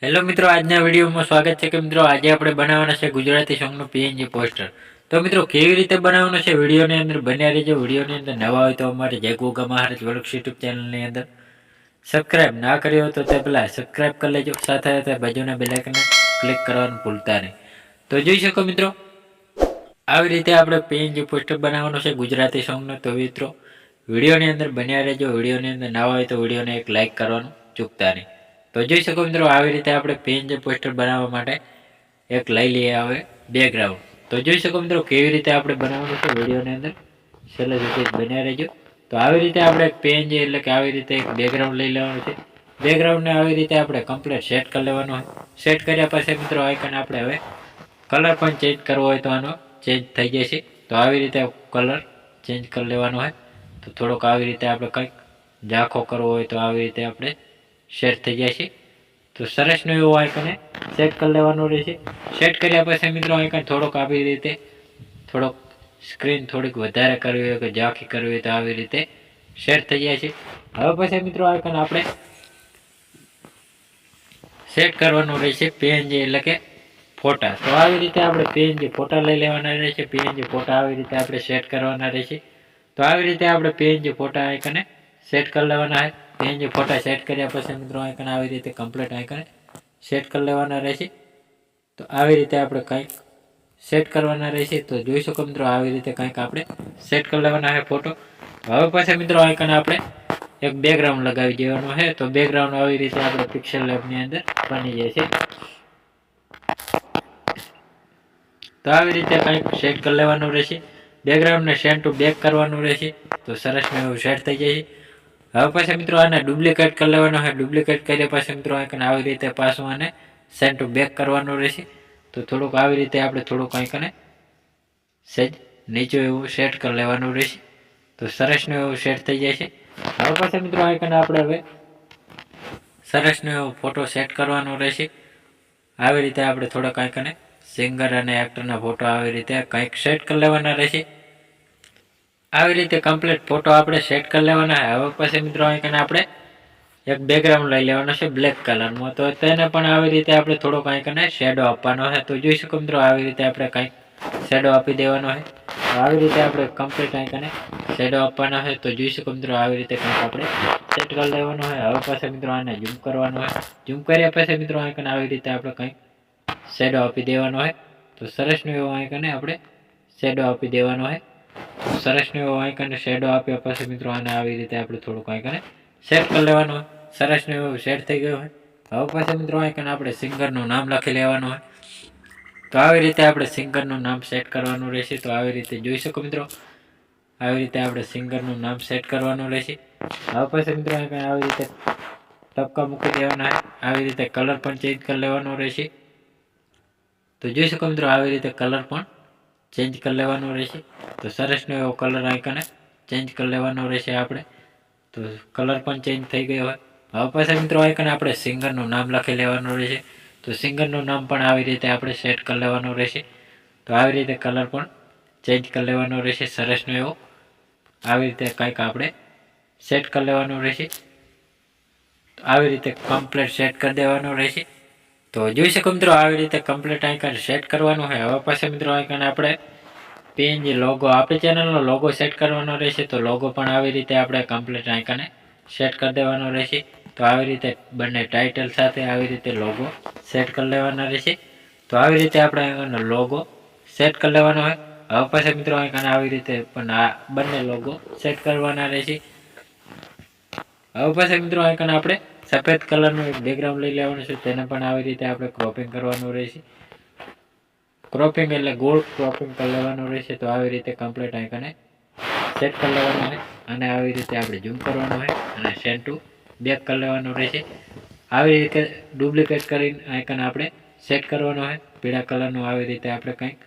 Hello મિત્રો, આજના વિડીયોમાં સ્વાગત છે કે મિત્રો આજે આપણે બનાવવાના છે ગુજરાતી સોંગનું પીએનજી પોસ્ટર. તો મિત્રો કેવી રીતે બનાવવાનું છે વિડીયોની અંદર બન્યા રહેજો. વિડીયોની અંદર નવા હોય તો અમારે જય ગોગા મહારાજ વર્કસ યુટ્યુબ ચેનલની અંદર સબસ્ક્રાઇબ ના કર્યો તો તે પહેલાં સબસ્ક્રાઇબ કરી લેજો. સાથે સાથે બાજુના બેલ આઇકનને ક્લિક કરવાનું ભૂલતા નહીં. તો જોઈ શકો મિત્રો, આવી રીતે આપણે પીએનજી પોસ્ટર બનાવવાનું છે ગુજરાતી સોંગનું. તો મિત્રો વિડીયોની અંદર બન્યા રહેજો. વિડીયોની અંદર નવા હોય તો વિડીયોને એક લાઇક કરવાનું ચૂકતા નહીં. તો જોઈ શકો મિત્રો, આવી રીતે આપણે પીએનજી પોસ્ટર બનાવવા માટે એક લઈ લઈએ આવે બેકગ્રાઉન્ડ. તો જોઈ શકો મિત્રો કેવી રીતે આપણે બનાવવાનું છે વિડીયોની અંદર છેલ્લે સુધી બન્યા રહેજો. તો આવી રીતે આપણે પીએનજી એટલે કે આવી રીતે એક બેકગ્રાઉન્ડ લઈ લેવાનું છે. બેકગ્રાઉન્ડને આવી રીતે આપણે કમ્પ્લીટ સેટ કરી લેવાનું હોય. સેટ કર્યા પછી મિત્રો આઈકન આપણે હવે કલર પણ ચેન્જ કરવો હોય તો આનો ચેન્જ થઈ જશે. તો આવી રીતે કલર ચેન્જ કરી લેવાનો હોય. તો થોડોક આવી રીતે આપણે કંઈક ઝાંખો કરવો હોય તો આવી રીતે આપણે સેટ થઈ જશે. તો સરસનું એવું આઇકને સેટ કરી લેવાનું રહેશે. સેટ કર્યા પછી મિત્રો આઇકન થોડોક આવી રીતે થોડોક સ્ક્રીન થોડીક વધારે કરવી હોય કે ઝાંખી કરવી હોય તો આવી રીતે સેટ થઈ જાય છે. હવે પછી મિત્રો આઇકન આપણે સેટ કરવાનું રહેશે પીએનજી એટલે કે ફોટા. તો આવી રીતે આપણે પીએનજી ફોટા લઈ લેવાના રહેશે. પીએનજી ફોટા આવી રીતે આપણે સેટ કરવાના રહેશે. તો આવી રીતે આપણે પીએનજી ફોટા આઇકને સેટ કરી લેવાના હોય. પીએનજી ફોટા સેટ કર્યા પછી મિત્રો આઇકન આવી રીતે કમ્પ્લીટ આઇકને સેટ કરી લેવાના રહેશે. તો આવી રીતે આપણે કંઈક સેટ કરવાના રહેશે. તો જોઈ શકો મિત્રો આવી રીતે કંઈક આપણે સેટ કરી લેવાના છે ફોટો. હવે પછી મિત્રો આઇકન આપણે એક બેકગ્રાઉન્ડ લગાવી દેવાનું છે. તો બેકગ્રાઉન્ડ આવી રીતે આપણે પિક્સેલ લેબની અંદર બની જાય છે. તો આવી રીતે કંઈક સેટ કરી લેવાનું રહેશે. બેકગ્રાઉન્ડને સેન્ટ ટુ બેક કરવાનું રહેશે. તો સરસ એવું સેટ થઈ જાય છે. હવે પછી મિત્રો આને ડુપ્લિકેટ કરી લેવાનો હોય. ડુપ્લિકેટ કર્યા પછી મિત્રો આઇકન આવી રીતે પાછું આને સેન્ટ ટુ બેક કરવાનું રહેશે. તો થોડુંક આવી રીતે આપણે થોડુંક આઇકને સેજ નીચું એવું સેટ કરી લેવાનું રહેશે. તો સરસનું એવું સેટ થઈ જાય છે. હવે પછી મિત્રો આઇકન આપણે હવે સરસનો એવો ફોટો સેટ કરવાનો રહેશે. આવી રીતે આપણે થોડાક આઇકને સિંગર અને એક્ટરના ફોટો આવી રીતે કંઈક સેટ કરી લેવાના રહેશે. આવી રીતે કમ્પ્લીટ ફોટો આપણે સેટ કરી લેવાના. હવે પછી મિત્રો આઇકન આપણે એક બેકગ્રાઉન્ડ લઈ લેવાનો છે બ્લેક કલરમાં. તો તેને પણ આવી રીતે આપણે થોડોક આઇકને શેડો આપવાનો છે. તો જોઈ શકો મિત્રો આવી રીતે આપણે કંઈક શેડો આપી દેવાનો છે. તો આવી રીતે આપણે કમ્પ્લીટ આઇકને શેડો આપવાનો છે. તો જોઈ શકો મિત્રો આવી રીતે કંઈક આપણે સેટ કરી લેવાનો હોય. હવે પછી મિત્રો આને ઝૂમ કરવાનો હોય. ઝૂમ કર્યા પછી મિત્રો આઇકન આવી રીતે આપણે કંઈક શેડો આપી દેવાનો હોય. તો સરસનું એવું આઇકને આપણે શેડો આપી દેવાનો હોય. સરસનું એવું આઇકને શેડો આપ્યા પછી મિત્રો આને આવી રીતે આપણે થોડુંક આઇકને સેટ કરી લેવાનું હોય. સરસનું એવું સેટ થઈ ગયું હોય. હવે પછી મિત્રો આઇકન આપણે સિંગરનું નામ લખી લેવાનું હોય. તો આવી રીતે આપણે સિંગરનું નામ સેટ કરવાનું રહેશે. તો આવી રીતે જોઈ શકો મિત્રો આવી રીતે આપણે સિંગરનું નામ સેટ કરવાનું રહેશે. હવે પછી મિત્રો આવી રીતે ટપકા મૂકી દેવાના હોય. આવી રીતે કલર પણ ચેન્જ કરી લેવાનો રહેશે. તો જોઈ શકો મિત્રો આવી રીતે કલર પણ ચેન્જ કરી લેવાનો રહેશે. તો સરસનો એવો કલર આઇકને ચેન્જ કરી લેવાનો રહેશે આપણે. તો કલર પણ ચેન્જ થઈ ગયો હોય. હવે પછી મિત્રો આઇકન આપણે સિંગરનું નામ લખી લેવાનું રહેશે. તો સિંગરનું નામ પણ આવી રીતે આપણે સેટ કરી લેવાનું રહેશે. તો આવી રીતે કલર પણ ચેન્જ કરી લેવાનો રહેશે. સરસનો એવો આવી રીતે કંઈક આપણે સેટ કરી લેવાનું રહેશે. તો આવી રીતે કમ્પ્લીટ સેટ કરી દેવાનું રહેશે. તો જોઈ શકો મિત્રો આવી રીતે કમ્પ્લીટ આઇકન સેટ કરવાનું હોય. હવે પછી મિત્રો આઇકન આપણે પીએનજી લોગો આપણી ચેનલનો લોગો સેટ કરવાનો રહેશે. તો લોગો પણ આવી રીતે આપણે કમ્પ્લીટ આઇકને સેટ કરી દેવાનો રહેશે. તો આવી રીતે બંને ટાઇટલ સાથે આવી રીતે લોગો સેટ કરી લેવાના રહેશે. તો આવી રીતે આપણે લોગો સેટ કરી લેવાનો હોય. હવે પછી મિત્રો આઇકન આવી રીતે પણ આ બંને લોગો સેટ કરવાના રહેશે. હવે પછી મિત્રો આઇકન આપણે સફેદ કલરનું એક બેકગ્રાઉન્ડ લઈ લેવાનું છે. તેને પણ આવી રીતે આપણે ક્રોપિંગ કરવાનું રહેશે. ક્રોપિંગ એટલે ગોળ ક્રોપિંગ કરી લેવાનું રહેશે. તો આવી રીતે કમ્પ્લીટ આઇકને સેટ કરી લેવાનું હોય. અને આવી રીતે આપણે ઝૂમ કરવાનું હોય અને સેન્ટ ટુ બેક કરી લેવાનું રહેશે. આવી રીતે ડુપ્લિકેટ કરીને આઇકન આપણે સેટ કરવાનું હોય. પીળા કલરનું આવી રીતે આપણે કંઈક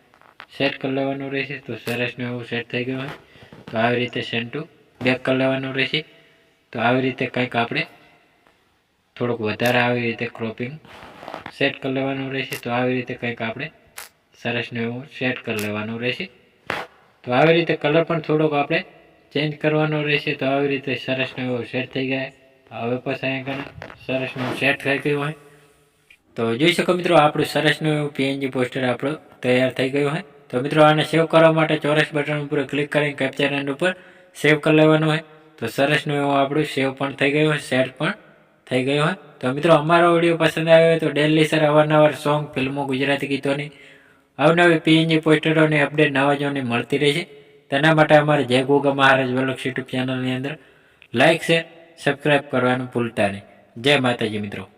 સેટ કરી લેવાનું રહેશે. તો સરસનું એવું સેટ થઈ ગયું હોય. તો આવી રીતે સેન્ટ ટુ બેક કરી લેવાનું રહેશે. તો આવી રીતે કંઈક આપણે થોડુંક વધારે આવી રીતે ક્રોપિંગ સેટ કરી લેવાનું રહેશે. તો આવી રીતે કંઈક આપણે સરસનું એવું સેટ કરી લેવાનું રહેશે. તો આવી રીતે કલર પણ થોડોક આપણે ચેન્જ કરવાનો રહેશે. તો આવી રીતે સરસનું એવું સેટ થઈ ગયા. હવે પછી અહીંયા સરસનું સેટ થઈ ગયું હોય. તો જોઈ શકો મિત્રો આપણું સરસનું એવું પીએનજી પોસ્ટર આપણું તૈયાર થઈ ગયું હોય. તો મિત્રો આને સેવ કરવા માટે ચોરસ બટન ઉપર ક્લિક કરીને કેપ્ચર એન્ડ ઉપર સેવ કરી લેવાનું હોય. તો સરસનું એવું આપણું સેવ પણ થઈ ગયું હોય, સેટ પણ થઈ ગયું હોય. તો મિત્રો અમારો વિડીયો પસંદ આવ્યો હોય તો ડેલી સર અવારનવાર સોંગ, ફિલ્મો, ગુજરાતી ગીતોની અવનવી પીએનજી પોસ્ટરોની અપડેટ નવા જોવાની મળતી રહેશે. તેના માટે અમારે જય ગોગા મહારાજ વ્લોગ્સ યુટ્યુબ ચેનલની અંદર લાઇક, શેર, સબસ્ક્રાઈબ કરવાનું ભૂલતા નહીં. જય માતાજી મિત્રો.